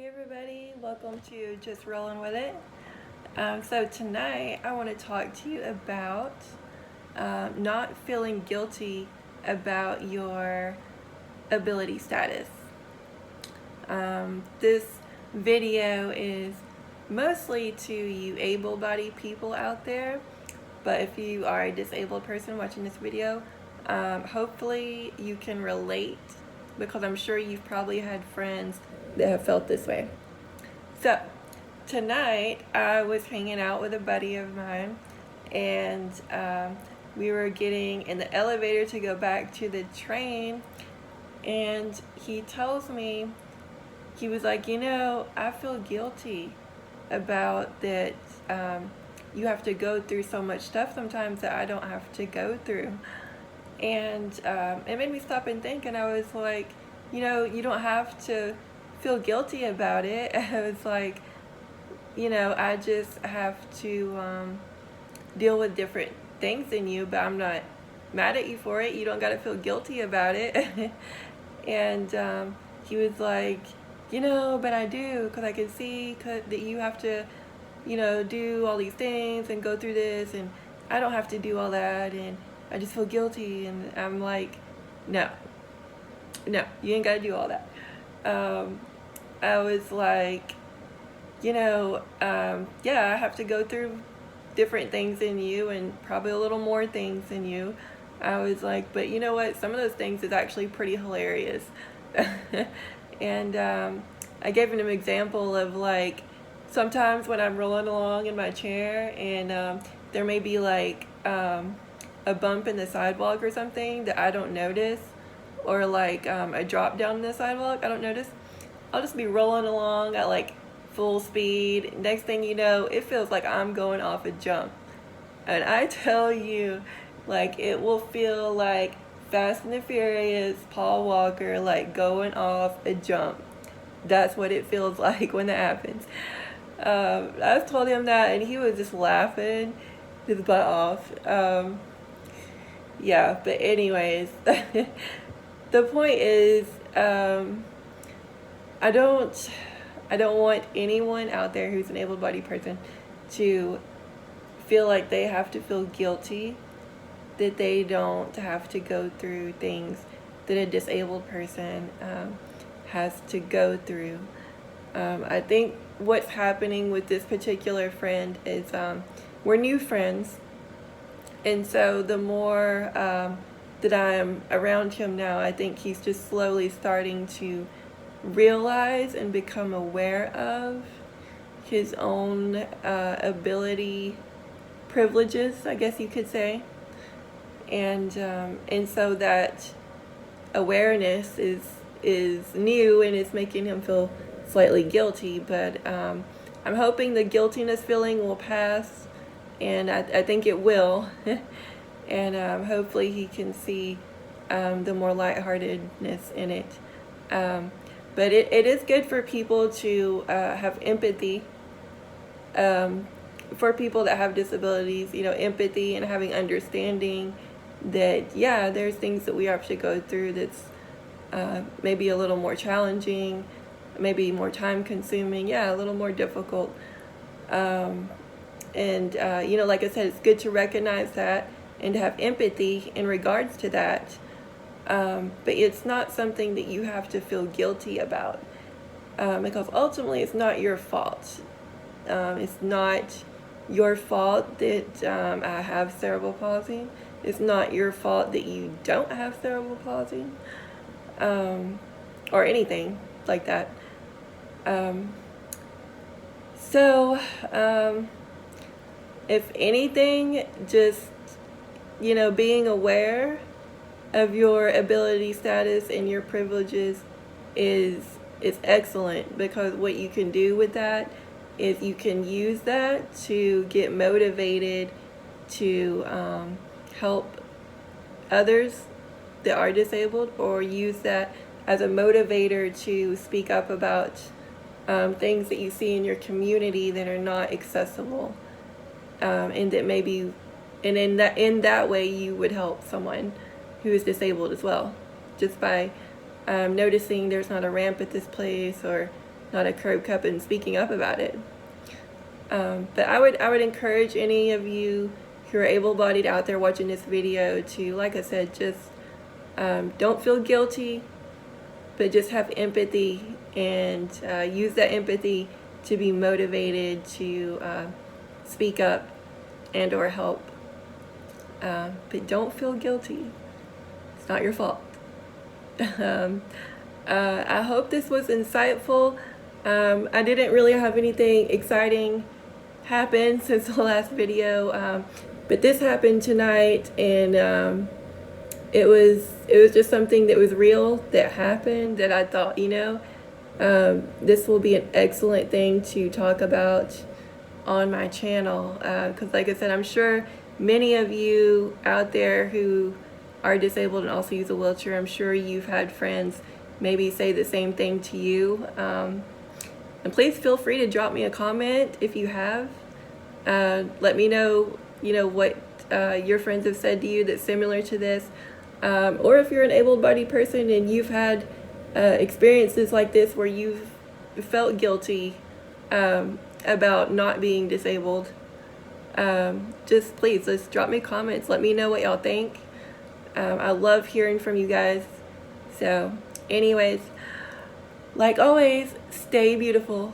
Hey everybody, welcome to Just Rollin with It. So tonight I want to talk to you about not feeling guilty about your ability status. This video is mostly to you able-bodied people out there, but if you are a disabled person watching this video, hopefully you can relate, because I'm sure you've probably had friends that have felt this way. So tonight I was hanging out with a buddy of mine, and we were getting in the elevator to go back to the train, and he tells me, he was like, I feel guilty about that. You have to go through so much stuff sometimes that I don't have to go through. And it made me stop and think, and I was like, you don't have to feel guilty about it. I was like, I just have to deal with different things in you, but I'm not mad at you for it. You don't got to feel guilty about it. And he was like, but I do, because I can see that you have to, do all these things and go through this, and I don't have to do all that, and I just feel guilty. And I'm like, no, you ain't got to do all that. I was like, I have to go through different things in you, and probably a little more things in you. I was like, but you know what? Some of those things is actually pretty hilarious. And I gave him an example of, like, sometimes when I'm rolling along in my chair, and there may be like a bump in the sidewalk or something that I don't notice, or like a drop down the sidewalk I don't notice. I'll just be rolling along at like full speed. Next thing you know, it feels like I'm going off a jump. And I tell you, like, it will feel like Fast and the Furious, Paul Walker, like going off a jump. That's what it feels like when that happens. I told him that, and he was just laughing his butt off. But anyways, the point is, I don't want anyone out there who's an able-bodied person to feel like they have to feel guilty that they don't have to go through things that a disabled person has to go through. I think what's happening with this particular friend is we're new friends, and so the more that I'm around him now, I think he's just slowly starting to realize and become aware of his own ability privileges, I guess you could say. And so that awareness is new, and it's making him feel slightly guilty, but I'm hoping the guiltiness feeling will pass, and I think it will. And hopefully he can see the more lightheartedness in it. But it is good for people to have empathy, for people that have disabilities, empathy and having understanding that, there's things that we have to go through that's maybe a little more challenging, maybe more time consuming, a little more difficult. And like I said, it's good to recognize that and to have empathy in regards to that. But it's not something that you have to feel guilty about, because ultimately it's not your fault. It's not your fault that I have cerebral palsy. It's not your fault that you don't have cerebral palsy, or anything like that. If anything, just, being aware of your ability status and your privileges is excellent, because what you can do with that is you can use that to get motivated to help others that are disabled, or use that as a motivator to speak up about things that you see in your community that are not accessible, and that maybe, and in that way you would help someone who is disabled as well, just by noticing there's not a ramp at this place, or not a curb cup and speaking up about it. But I would encourage any of you who are able-bodied out there watching this video to, like I said, just don't feel guilty, but just have empathy and use that empathy to be motivated to speak up and or help. But don't feel guilty. It's not your fault. I hope this was insightful. I didn't really have anything exciting happen since the last video, but this happened tonight, and it was just something that was real, that happened, that I thought, this will be an excellent thing to talk about on my channel, because like I said, I'm sure many of you out there who are disabled and also use a wheelchair, I'm sure you've had friends maybe say the same thing to you. And please feel free to drop me a comment if you have. Let me know, what your friends have said to you that's similar to this. Or if you're an able-bodied person and you've had experiences like this where you've felt guilty about not being disabled, just please, just drop me comments. Let me know what y'all think. I love hearing from you guys. So anyways, like always, stay beautiful.